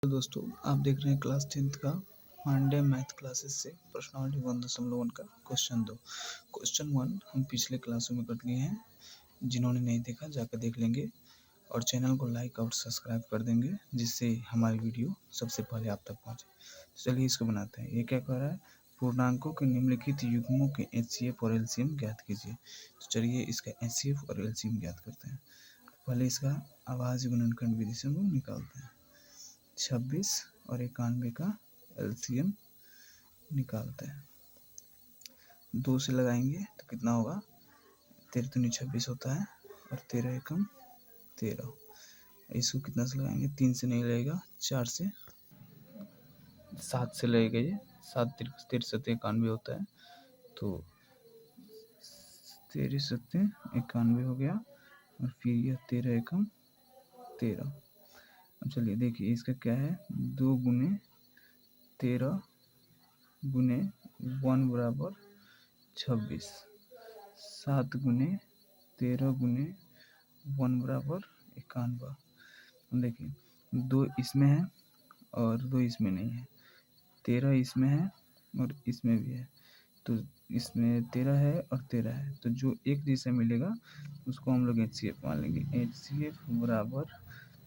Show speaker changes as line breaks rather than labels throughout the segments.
तो दोस्तों आप देख रहे हैं क्लास 10th का मानडे मैथ क्लासेस से प्रश्नावली 1.1 का क्वेश्चन 2। क्वेश्चन 1 हम पिछले क्लासों में कर लिए हैं, जिन्होंने नहीं देखा जाकर देख लेंगे और चैनल को लाइक और सब्सक्राइब कर देंगे, जिससे हमारी वीडियो सबसे पहले आप तक पहुंचे। तो चलिए इसको बनाते हैं। ये क्या कह रहा है, पूर्णांकों के निम्नलिखित युग्मों के एचसीएफ और एलसीएम ज्ञात कीजिए। तो चलिए इसका एचसीएफ और एलसीएम ज्ञात करते हैं। पहले इसका आवाज़ गुणनखंड विधि से हम लोग निकालते हैं। 26 और 91 का एलसीएम निकालते हैं। 2 से लगाएंगे तो कितना होगा, 13 दूनी 26 होता है और 13 एकम 13। इसको कितना से लगाएंगे, 3 से नहीं लगेगा, 4 से 7 से लगेगा। ये 7 तिरसठ 91 होता है, तो 13 सत्ते 91 हो गया और फिर यह 13 एकम 13। अब चलिए देखिए इसका क्या है, 2 गुने 13 गुने 1 बराबर 26, 7 गुने 13 गुने 1 बराबर 91। देखिए 2 इसमें है और 2 इसमें नहीं है, 13 इसमें है और इसमें भी है, तो इसमें 13 है और 13 है, तो जो एक जैसा मिलेगा उसको हम लोग एचसीएफ मान लेंगे। एचसीएफ बराबर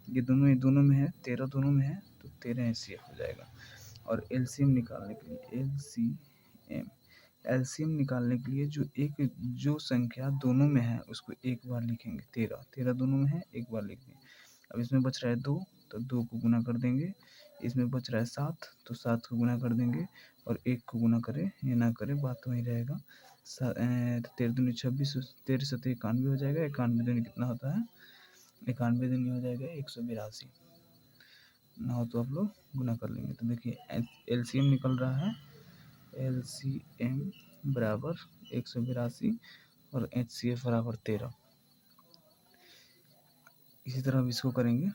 ये दोनों में है, 13 दोनों में है, तो 13 एचसीएफ हो जाएगा। और एलसीएम निकालने के लिए एलसीएम निकालने के लिए जो संख्या दोनों में है उसको एक बार लिखेंगे। 13 दोनों में है, एक बार लिख देंगे। अब इसमें बच रहा है 2, तो 2 को गुना कर देंगे। इसमें बच रहा है 7, तो 7 को गुना कर देंगे और 1 को गुना करें या ना करें बात वही रहेगा। 13 दूनी 26, 13 सत्ते 91 हो जाएगा। 91 दूनी कितना होता है, 91 दूनी हो जाएगा 182 ना हो तो आप लोग गुना कर लेंगे। तो देखिए एलसीएम निकल रहा है, एलसीएम बराबर 182 और एचसीएफ बराबर 13। इसी तरह अब इसको करेंगे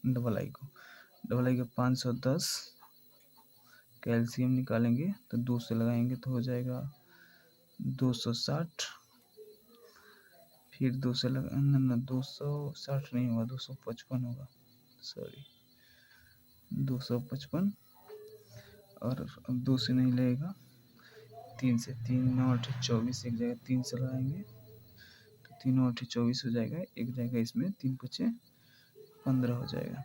डबल आई का 510 का एलसीएम निकालेंगे तो 2 से लगाएंगे तो हो जाएगा 260, फिर 2 से लगा ना 260 नहीं होगा, 255 होगा, सॉरी 255। और अब 2 से नहीं लगेगा, 3 से, 3 9 8 24, एक जगह 3 से लगाएंगे तो 3 9 8 24 हो जाएगा, एक जगह इसमें 3 5 15 हो जाएगा।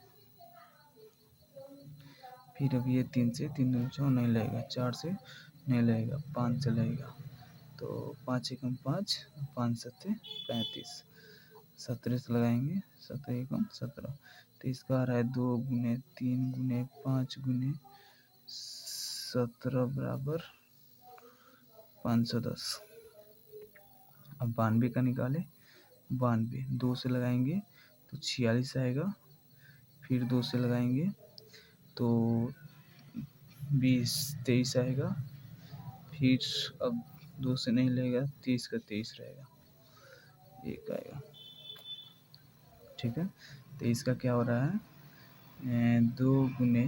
फिर अब ये 3 से 3 दूनी 4 नहीं लगेगा, 4 से नहीं लगेगा, 5 से लगेगा, तो 5 एकम 5, 5 सत्ते 35, 17 से लगाएंगे, 17 एकम 17। तो इसका आ रहा है 2 गुने 3 गुने 5 गुने 17 बराबर 510। अब 92 का निकाले, 92 2 से लगाएंगे तो 46 आएगा, फिर 2 से लगाएंगे तो 23 आएगा, फिर अब 2 से नहीं लगेगा, 30 का 23 रहेगा, एक आएगा। ठीक है, तो इसका क्या हो रहा है, 2 गुने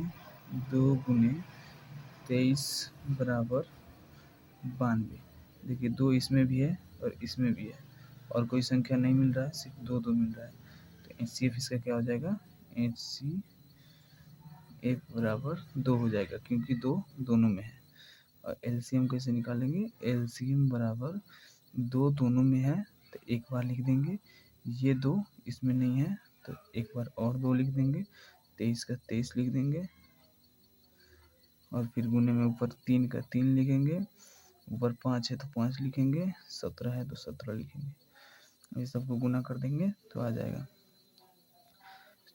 23 बराबर 92। देखिए 2 इसमें भी है और इसमें भी है और कोई संख्या नहीं मिल रहा है, सिर्फ 2 मिल रहा है, तो एचसीएफ इसका क्या हो जाएगा, एचसीएफ बराबर 2 हो जाएगा, क्योंकि 2 दोनों में है। और एलसीएम कैसे निकालेंगे, एलसीएम बराबर 2 दोनों में है तो एक बार लिख देंगे, ये 2 इसमें नहीं है तो एक बार और 2 लिख देंगे, 23 का 23 लिख देंगे और फिर गुने में ऊपर 3 का 3 लिखेंगे, ऊपर 5 है तो 5 लिखेंगे, 17 है तो 17 लिखेंगे। ये सबको गुना कर देंगे तो आ जाएगा।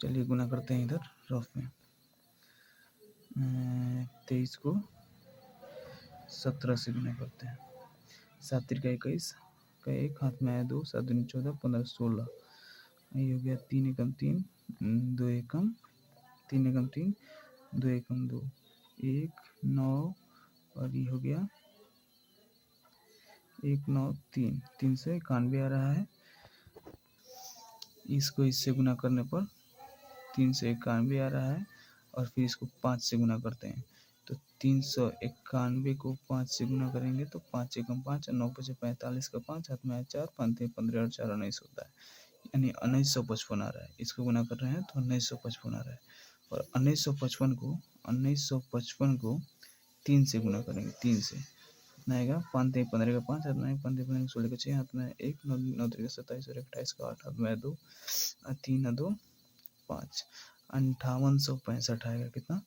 चलिए गुना करते हैं इधर रफ में। 23 को 17 से गुना करते हैं, 7 तिरका 21 का 1 हाथ में आया 2, 7 दूनी 14, 15 16, ये हो गया 3 एकम 3, 2 एकम 3 एकम 3, 2 एकम 2, 1 9 और ये हो गया 1 9 3, 3 से 91 आ रहा है। इसको इससे गुना करने पर 3 से 91 आ रहा है और फिर इसको 5 से गुना करते हैं तो 391 को 5 से गुना करेंगे तो 5 एकम 5, 9 5 45 का 5 हाथ में आया 4, 5 15 और 4 19 होता है, यानी 1955 आ रहा है। इसको गुना कर रहे हैं तो 1955 आ रहा है। और 1955 को 3 से गुना करेंगे, 3 से कितना आएगा, 5 3 15 का 5, हाथ में 5 3 15 16 का 6, हाथ में 1 9 9 3 27 और 28 का 8, हाथ में 2 3 2 5, 5865 आएगा। कितना,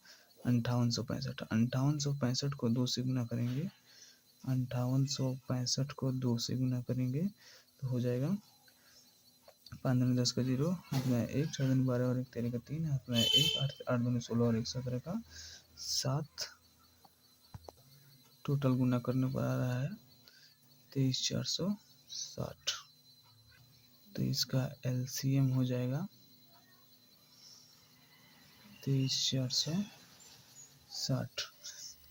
5865। 5865 को 2 से गुना करेंगे, 5865 को 2 से गुना करेंगे तो हो जाएगा 5 दूनी 10 का 0, हाथ में 1 6 दूनी 12 और 1 13 का 3, हाथ में 1 8 8 दूनी 16 और 1 17 का 7। टोटल गुना करने पर आ रहा है 23460। तो इसका एलसीएम हो जाएगा 23460।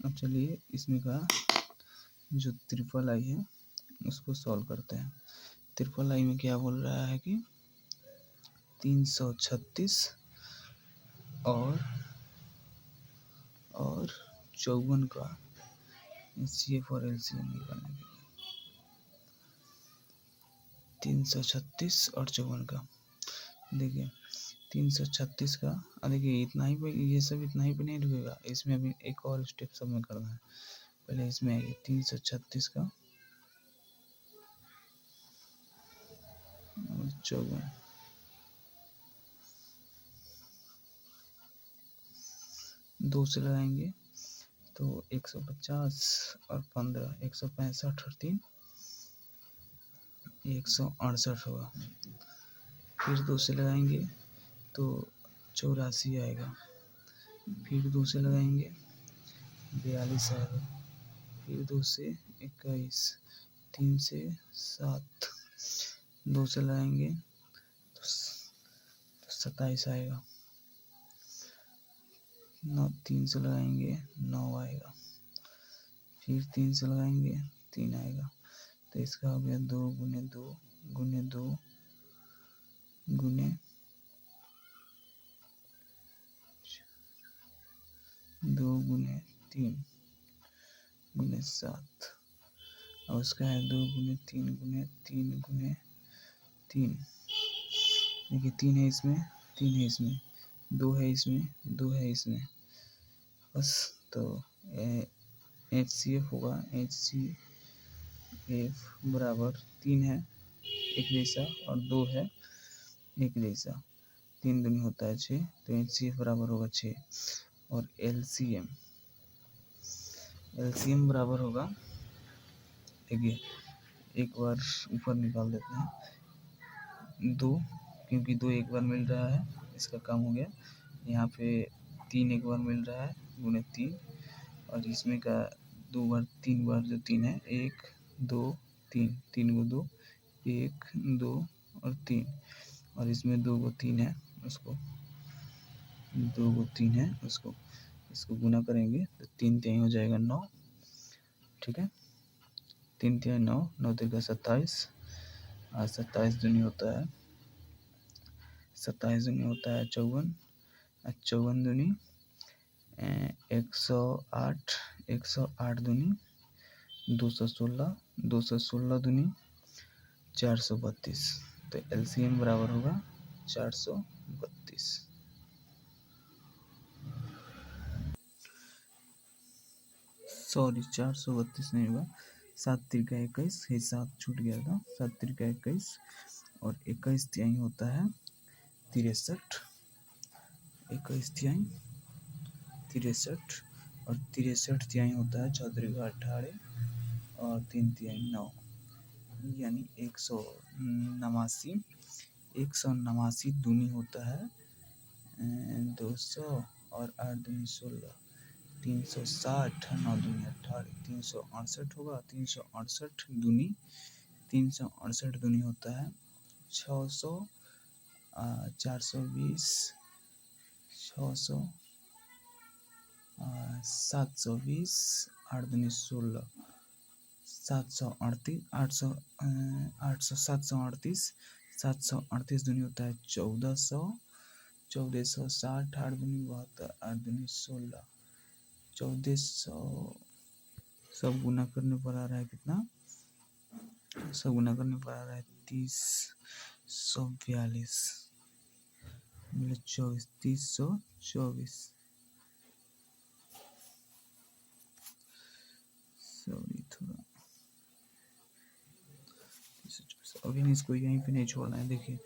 अब चलिए इसमें का जो ट्रिपल आई है उसको सॉल्व करते हैं। ट्रिपल आई में क्या बोल रहा है कि 336 और 54 का एचसीएफ और एलसीएम निकालने के लिए, 336 और 54 का। देखिए 336 का, देखिए इतना ही पे, ये सब इतना ही पे नहीं रुकेगा, इसमें अभी एक और स्टेप सब में करना है। पहले इसमें आइए 336 का 54, 2 से लगाएंगे तो 150 और 15 165 और 3 168 होगा। फिर 2 से लगाएंगे तो 84 आएगा। फिर 2 से लगाएंगे 42 आएगा। फिर 2 से 21, 3 से 7, 2 से लगाएंगे तो 27 आएगा। 3 से लगाएंगे 9 आएगा। फिर 3 से लगाएंगे 3 आएगा। तो इसका हो गया 2 गुने 2 गुने 2 गुने 2 गुने 3 गुने 7, और उसका है 2 गुने 3 गुने 3 गुने 3। देखिए 3 है इसमें, 3 है इसमें, 2 है इसमें, 2 है इसमें, बस। तो HCF होगा, HCF बराबर 3 है एक जैसा और 2 है एक जैसा, 3 दूनी होता है 6, तो HCF बराबर होगा 6। और LCM बराबर होगा, देखिए एक बार ऊपर निकाल देते हैं 2, क्योंकि 2 एक बार मिल रहा है, इसका काम हो गया। यहाँ पे 3 एक बार मिल रहा है गुने 3, और इसमें का 2 बार 3 बार जो 3 है 1 2 3, 3 को 2 1 2 और 3, और इसमें 2 को 3 है उसको, 2 को 3 है उसको, इसको गुना करेंगे तो 3 3 हो जाएगा 9। ठीक है, 3 3 9, 9 3 का 27, और 27 दूनी होता है 54, 54 दूनी 108, 108 दूनी 216, 216 दूनी 432। तो एलसीएम बराबर होगा 432। सॉरी 432 नहीं होगा, 7 त्रिका 21, ये 7 छूट गया था, 7 त्रिका 21 और 21 तिहाई होता है 63, 21 तिहाई 63 और 63 तिहाई होता है 4 त्रिका 18 और 3 तिहाई 9, यानी 189। 189 दूनी होता है 200 और 8 दूनी 16, 360, 9 दूनी 18, 368 होगा। 368 दूनी 368 दूनी होता है 600, 420, 600, 720, 8 दूनी 16, 738, 800, 800, 738, 738 दूनी होता है 1400, 1460, 8 दूनी 72, 8 दूनी 16, 1400। सब गुना करने पर आ रहा है कितना, सब गुना करने पर आ रहा है 3042। मिला 24, 3024। सॉरी थोड़ा, अभी इसको यहीं पे नहीं छोड़ना है। देखिए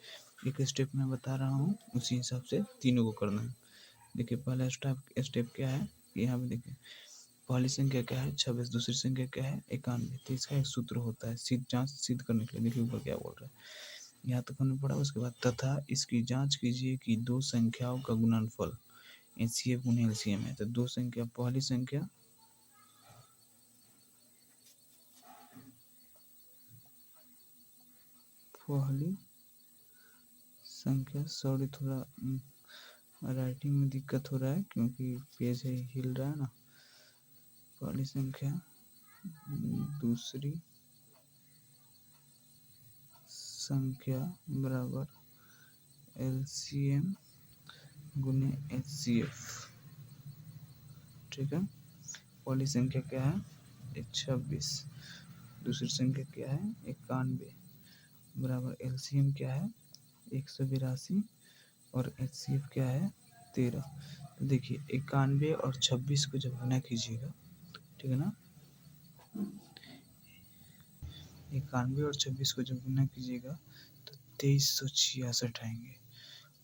एक स्टेप मैं बता रहा हूँ, उसी हिसाब से तीनों को करना है। देखिए पहला स्टेप क्या है, यहाँ पे देखिए पहली संख्या क्या है 26, दूसरी संख्या क्या है 91। तो इसका एक सूत्र होता है जांच सिद्ध करने के लिए। देखिए ऊपर क्या बोल रहा है, यहाँ तक हमने पढ़ा। उसके बाद तथा इसकी जांच कीजिए कि दो संख्याओं का गुणनफल एचसीएफ गुने एलसीएम है। तो दो संख्या, पहली संख्या सॉरी थोड़ा राइटिंग में दिक्कत हो रहा है क्योंकि पेज हिल रहा है ना। पहली संख्या दूसरी संख्या बराबर एलसीएम गुने एचसीएफ। ठीक है, पहली संख्या क्या है 26, दूसरी संख्या क्या है 91 बराबर एलसीएम क्या है 182 और एचसीएफ क्या है 13। तो देखिए 91 और 26 को जब गुना कीजिएगा, ठीक है ना, 91 और 26 को जब गुना कीजिएगा तो 2366 आएंगे,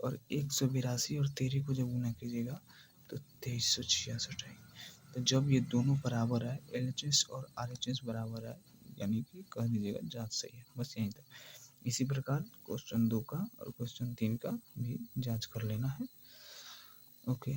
और 182 और 13 को जब गुना कीजिएगा तो 2366 आएंगे। तो जब ये दोनों बराबर है, एलएचएस और आरएचएस बराबर है, यानी कि कह दीजिएगा जांच सही है। बस यहीं तक। इसी प्रकार क्वेश्चन 2 का और क्वेश्चन 3 का भी जांच कर लेना है। ओके।